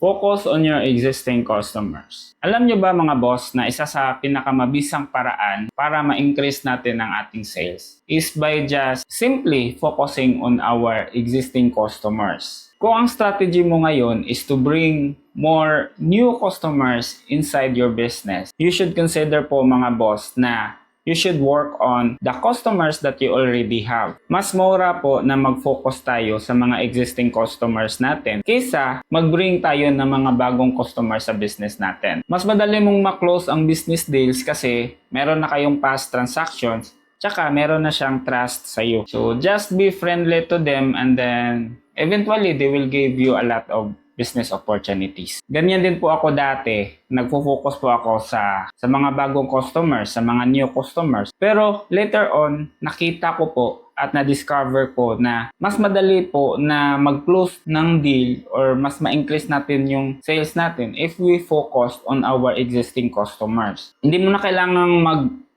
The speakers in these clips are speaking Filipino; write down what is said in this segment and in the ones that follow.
Focus on your existing customers. Alam nyo ba mga boss na isa sa pinakamabisang paraan para ma-increase natin ang ating sales is by just simply focusing on our existing customers. Kung ang strategy mo ngayon is to bring more new customers inside your business, you should consider po mga boss na you should work on the customers that you already have. Mas mura po na mag-focus tayo sa mga existing customers natin kaysa mag-bring tayo ng mga bagong customers sa business natin. Mas madali mong ma-close ang business deals kasi meron na kayong past transactions tsaka meron na siyang trust sa iyo. So just be friendly to them and then eventually they will give you a lot of business opportunities. Ganyan din po ako dati. Nagfo-focus po ako sa mga bagong customers, sa mga new customers. Pero later on, nakita ko po at na-discover ko na mas madali po na mag-close ng deal or mas ma-increase natin yung sales natin if we focus on our existing customers. Hindi mo na kailangang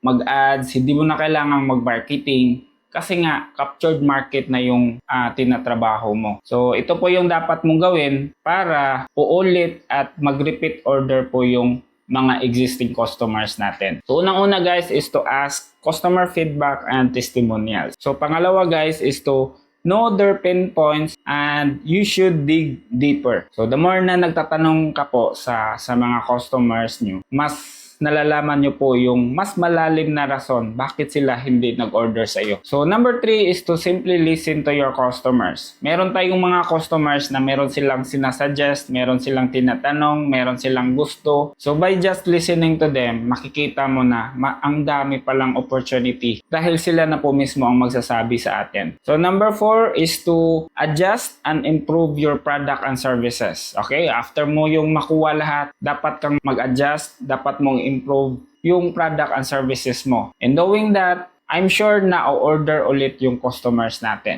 mag-ads, hindi mo na kailangang mag-marketing. Kasi nga, captured market na yung tinatrabaho mo. So, ito po yung dapat mong gawin para uulit at mag-repeat order po yung mga existing customers natin. So, unang-una guys is to ask customer feedback and testimonials. So, pangalawa guys is to know their pain points and you should dig deeper. So, the more na nagtatanong ka po sa mga customers nyo, mas nalalaman nyo po yung mas malalim na rason bakit sila hindi nag-order sa iyo. So, number 3 is to simply listen to your customers. Meron tayong mga customers na meron silang sinasuggest, meron silang tinatanong, meron silang gusto. So, by just listening to them, makikita mo na ang dami palang opportunity dahil sila na po mismo ang magsasabi sa atin. So, number 4 is to adjust and improve your product and services. Okay? After mo yung makuha lahat, dapat kang mag-adjust, dapat mong improve yung product and services mo. And knowing that, I'm sure na o-order ulit yung customers natin.